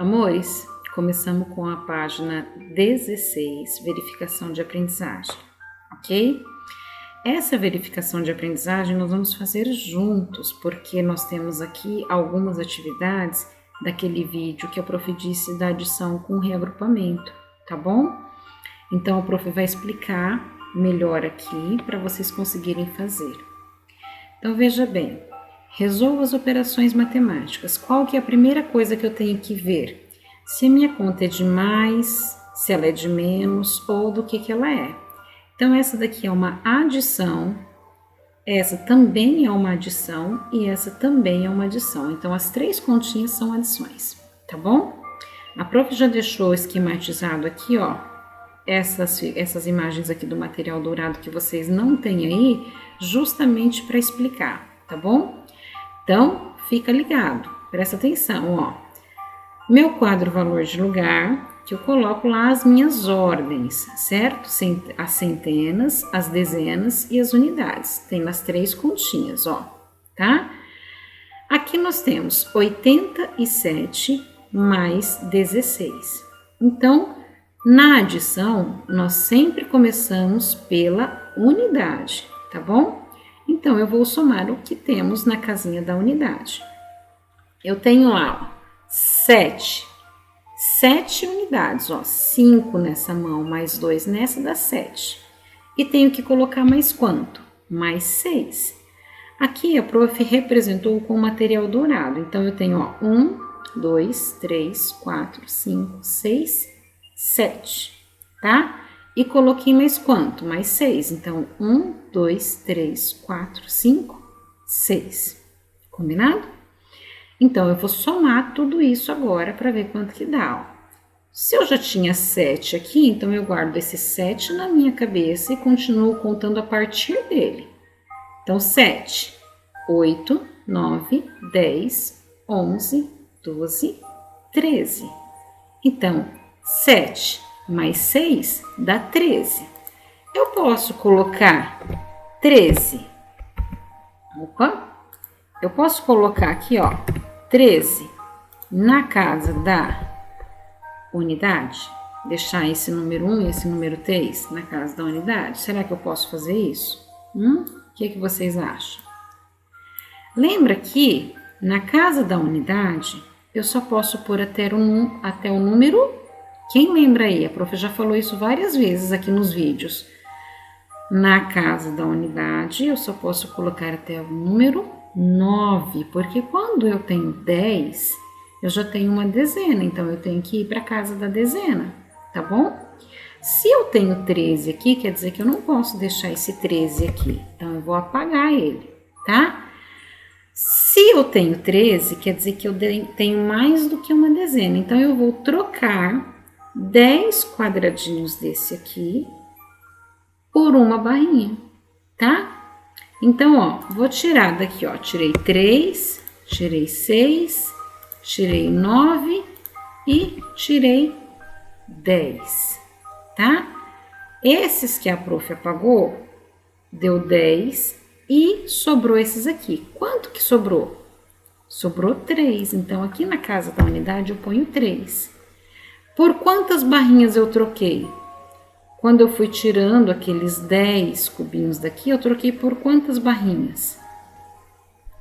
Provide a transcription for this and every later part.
Amores, começamos com a página 16, verificação de aprendizagem, ok? Essa verificação de aprendizagem nós vamos fazer juntos, porque nós temos aqui algumas atividades daquele vídeo que a prof disse da adição com reagrupamento, tá bom? Então a prof vai explicar melhor aqui para vocês conseguirem fazer. Então veja bem, resolva as operações matemáticas. Qual que é a primeira coisa que eu tenho que ver? Se a minha conta é de mais, se ela é de menos ou do que ela é. Então essa daqui é uma adição, essa também é uma adição e essa também é uma adição. Então as três continhas são adições, tá bom? A prof já deixou esquematizado aqui, ó, essas imagens aqui do material dourado que vocês não têm aí, justamente para explicar, tá bom? Então, fica ligado, presta atenção, ó. Meu quadro valor de lugar, que eu coloco lá as minhas ordens, certo? As centenas, as dezenas e as unidades. Tem nas três continhas, ó, tá? Aqui nós temos 87 mais 16. Então, na adição, nós sempre começamos pela unidade, tá bom? Então, eu vou somar o que temos na casinha da unidade. Eu tenho lá, ó, 7 unidades, ó, 5 nessa mão, mais 2 nessa, dá 7. E tenho que colocar mais quanto? Mais 6. Aqui a prof representou com material dourado, então eu tenho, ó, 1, 2, 3, 4, 5, 6, 7, tá? E coloquei mais quanto? Mais 6. Então, 1, 2, 3, 4, 5, 6. Combinado? Então, eu vou somar tudo isso agora para ver quanto que dá, ó. Se eu já tinha 7 aqui, então eu guardo esse 7 na minha cabeça e continuo contando a partir dele. Então, 7, 8, 9, 10, 11, 12, 13. Então, 7 mais 6 dá 13. Eu posso colocar 13. Opa! Eu posso colocar aqui, ó, 13 na casa da unidade? Deixar esse número 1 e esse número 3 na casa da unidade? Será que eu posso fazer isso? O que vocês acham? Lembra que na casa da unidade eu só posso pôr até o número. Quem lembra aí? A prof já falou isso várias vezes aqui nos vídeos. Na casa da unidade, eu só posso colocar até o número 9, porque quando eu tenho 10, eu já tenho uma dezena, então eu tenho que ir para a casa da dezena, tá bom? Se eu tenho 13 aqui, quer dizer que eu não posso deixar esse 13 aqui, então eu vou apagar ele, tá? Se eu tenho 13, quer dizer que eu tenho mais do que uma dezena, então eu vou trocar 10 quadradinhos desse aqui por uma barrinha, tá? Então, ó, vou tirar daqui, ó, tirei 3, tirei 6, tirei 9 e tirei 10, tá? Esses que a prof apagou, deu 10 e sobrou esses aqui. Quanto que sobrou? Sobrou 3, então aqui na casa da unidade eu ponho 3. Por quantas barrinhas eu troquei? Quando eu fui tirando aqueles 10 cubinhos daqui, eu troquei por quantas barrinhas?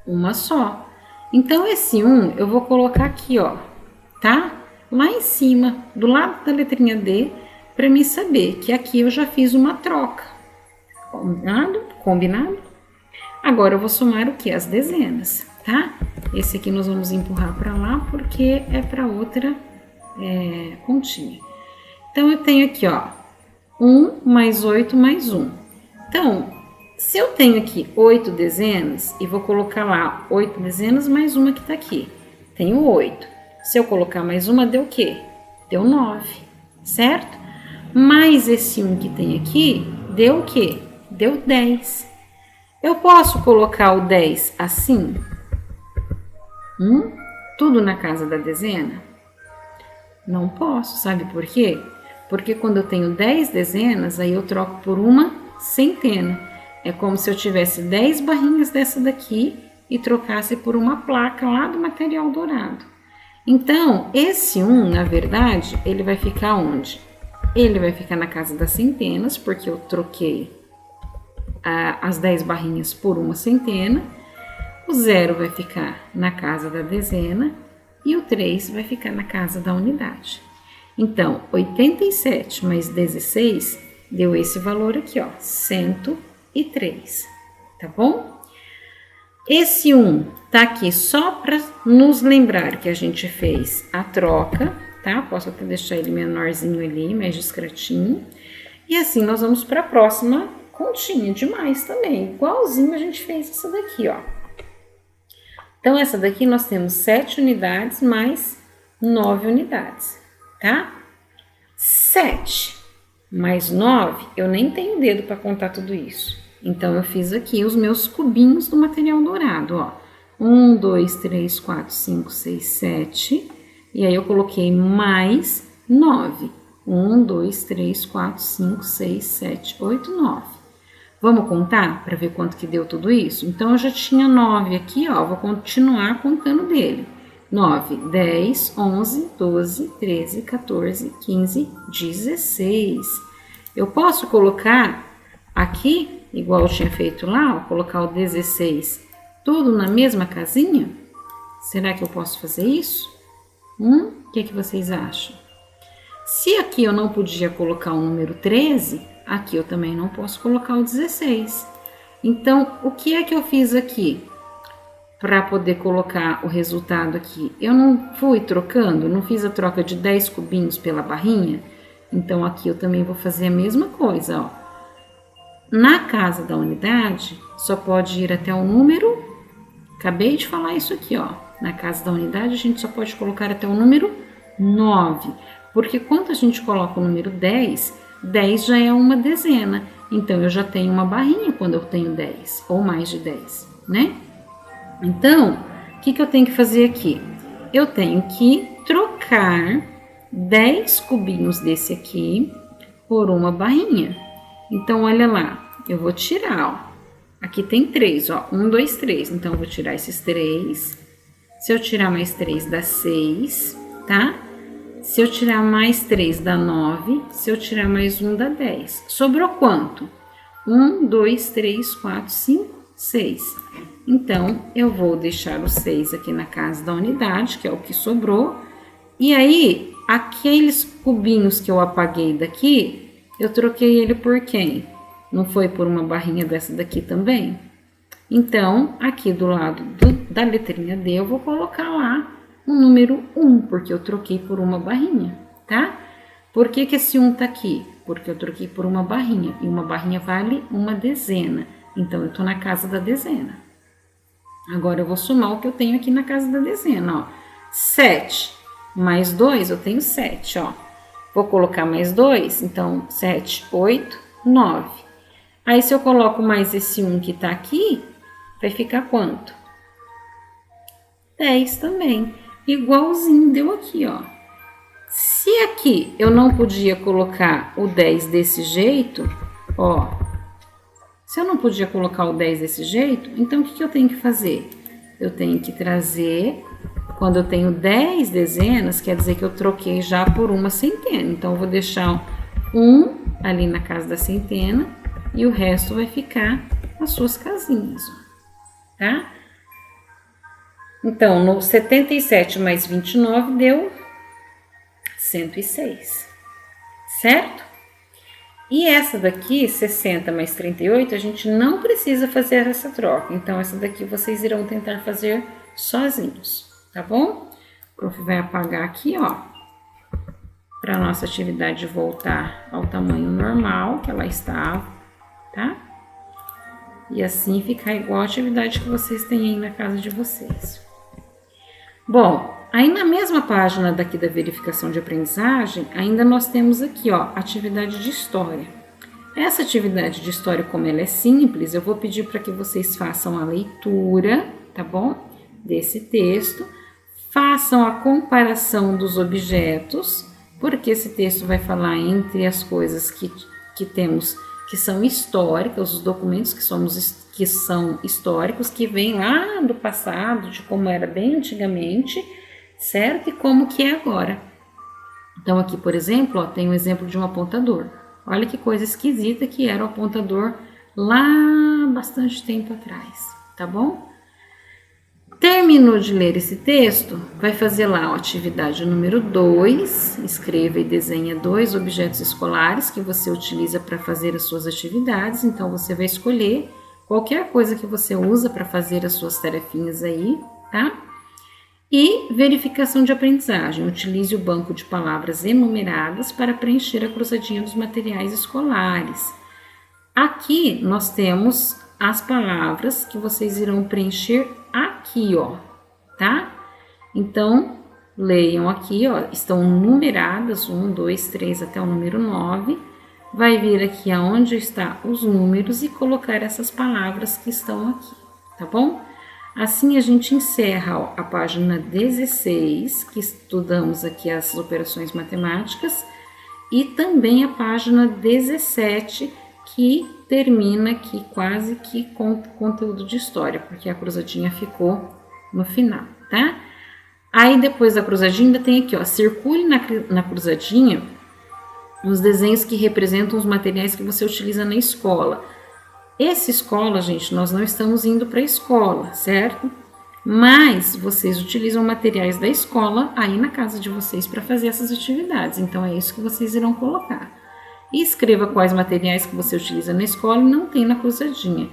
Uma só. Então, esse 1 eu vou colocar aqui, ó, tá? Lá em cima, do lado da letrinha D, para mim saber que aqui eu já fiz uma troca. Combinado? Combinado? Agora eu vou somar o que? As dezenas, tá? Esse aqui nós vamos empurrar para lá porque é para outra continha. Então, eu tenho aqui, ó, 1 mais 8 mais 1. Então, se eu tenho aqui 8 dezenas, e vou colocar lá 8 dezenas mais uma que tá aqui, tenho 8. Se eu colocar mais uma, deu o quê? Deu 9, certo? Mais esse 1 que tem aqui, deu o quê? Deu 10. Eu posso colocar o 10 assim? Tudo na casa da dezena? Não posso, sabe por quê? Porque quando eu tenho 10 dezenas, aí eu troco por uma centena. É como se eu tivesse 10 barrinhas dessa daqui e trocasse por uma placa lá do material dourado. Então, esse 1, na verdade, ele vai ficar onde? Ele vai ficar na casa das centenas, porque eu troquei as 10 barrinhas por uma centena. O 0 vai ficar na casa da dezena e o 3 vai ficar na casa da unidade. Então, 87 mais 16 deu esse valor aqui, ó, 103, tá bom? Esse 1 tá aqui só para nos lembrar que a gente fez a troca, tá? Posso até deixar ele menorzinho ali, mais discretinho. E assim nós vamos para a próxima continha de mais também, igualzinho a gente fez essa daqui, ó. Então, essa daqui nós temos 7 unidades mais 9 unidades, tá? 7 mais 9, eu nem tenho dedo para contar tudo isso. Então, eu fiz aqui os meus cubinhos do material dourado, ó. 1, 2, 3, 4, 5, 6, 7. E aí, eu coloquei mais 9. 1, 2, 3, 4, 5, 6, 7, 8, 9. Vamos contar para ver quanto que deu tudo isso? Então, eu já tinha 9 aqui, ó, vou continuar contando dele. 9, 10, 11, 12, 13, 14, 15, 16. Eu posso colocar aqui, igual eu tinha feito lá, ó, colocar o 16 tudo na mesma casinha? Será que eu posso fazer isso? O que vocês acham? Se aqui eu não podia colocar o número 13, aqui eu também não posso colocar o 16. Então, o que é que eu fiz aqui para poder colocar o resultado aqui? Eu não fui trocando, não fiz a troca de 10 cubinhos pela barrinha. Então, aqui eu também vou fazer a mesma coisa, ó. Na casa da unidade, só pode ir até o número... Acabei de falar isso aqui, ó. Na casa da unidade, a gente só pode colocar até o número 9. Porque quando a gente coloca o número 10, 10 já é uma dezena. Então, eu já tenho uma barrinha quando eu tenho 10, ou mais de 10, né? Então, o que eu tenho que fazer aqui? Eu tenho que trocar 10 cubinhos desse aqui por uma barrinha. Então, olha lá, eu vou tirar, ó. Aqui tem 3, ó, 1, 2, 3. Então, eu vou tirar esses 3. Se eu tirar mais 3, dá 6, tá? Se eu tirar mais 3, dá 9. Se eu tirar mais 1, dá 10. Sobrou quanto? 1, 2, 3, 4, 5, 6. Então, eu vou deixar o 6 aqui na casa da unidade, que é o que sobrou. E aí, aqueles cubinhos que eu apaguei daqui, eu troquei ele por quem? Não foi por uma barrinha dessa daqui também? Então, aqui do lado da letrinha D, eu vou colocar lá o número 1, porque eu troquei por uma barrinha, tá? Por que esse 1 tá aqui? Porque eu troquei por uma barrinha, e uma barrinha vale uma dezena. Então, eu tô na casa da dezena. Agora, eu vou somar o que eu tenho aqui na casa da dezena, ó. 7 mais 2, eu tenho 7, ó. Vou colocar mais 2, então, 7, 8, 9. Aí, se eu coloco mais esse 1 que tá aqui, vai ficar quanto? 10 também. Igualzinho deu aqui, ó. Se aqui eu não podia colocar o 10 desse jeito, ó. Se eu não podia colocar o 10 desse jeito, então o que eu tenho que fazer? Eu tenho que trazer, quando eu tenho 10 dezenas, quer dizer que eu troquei já por uma centena. Então, eu vou deixar 1 ali na casa da centena e o resto vai ficar nas suas casinhas, ó, tá? Então, no 77 mais 29 deu 106, certo? E essa daqui, 60 mais 38, a gente não precisa fazer essa troca. Então, essa daqui vocês irão tentar fazer sozinhos, tá bom? O prof vai apagar aqui, ó, para nossa atividade voltar ao tamanho normal que ela estava, tá? E assim ficar igual a atividade que vocês têm aí na casa de vocês. Bom, aí na mesma página daqui da verificação de aprendizagem, ainda nós temos aqui, ó, atividade de história. Essa atividade de história, como ela é simples, eu vou pedir para que vocês façam a leitura, tá bom? Desse texto, façam a comparação dos objetos, porque esse texto vai falar entre as coisas que temos, que são históricas, os documentos que são históricos, que vêm lá do passado, de como era bem antigamente, certo? E como que é agora. Então aqui, por exemplo, ó, tem um exemplo de um apontador. Olha que coisa esquisita que era o apontador lá bastante tempo atrás, tá bom? Terminou de ler esse texto, vai fazer lá a atividade número 2, escreva e desenha 2 objetos escolares que você utiliza para fazer as suas atividades. Então você vai escolher qualquer coisa que você usa para fazer as suas tarefinhas aí, tá? E verificação de aprendizagem. Utilize o banco de palavras enumeradas para preencher a cruzadinha dos materiais escolares. Aqui nós temos as palavras que vocês irão preencher aqui, ó, tá? Então, leiam aqui, ó, estão numeradas, 1, 2, 3 até o número 9. Vai vir aqui aonde está os números e colocar essas palavras que estão aqui, tá bom? Assim a gente encerra ó, a página 16, que estudamos aqui as operações matemáticas, e também a página 17, que termina aqui quase que com conteúdo de história, porque a cruzadinha ficou no final, tá? Aí depois da cruzadinha ainda tem aqui, ó, circule na cruzadinha os desenhos que representam os materiais que você utiliza na escola. Essa escola, gente, nós não estamos indo para a escola, certo? Mas vocês utilizam materiais da escola aí na casa de vocês para fazer essas atividades. Então é isso que vocês irão colocar. E escreva quais materiais que você utiliza na escola e não tem na cruzadinha.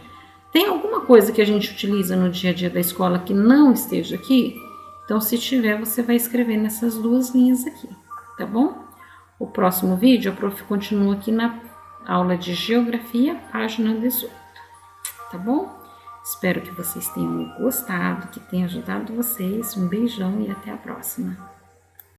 Tem alguma coisa que a gente utiliza no dia a dia da escola que não esteja aqui? Então, se tiver, você vai escrever nessas duas linhas aqui, tá bom? O próximo vídeo, a prof continua aqui na aula de Geografia, página 18, tá bom? Espero que vocês tenham gostado, que tenha ajudado vocês. Um beijão e até a próxima.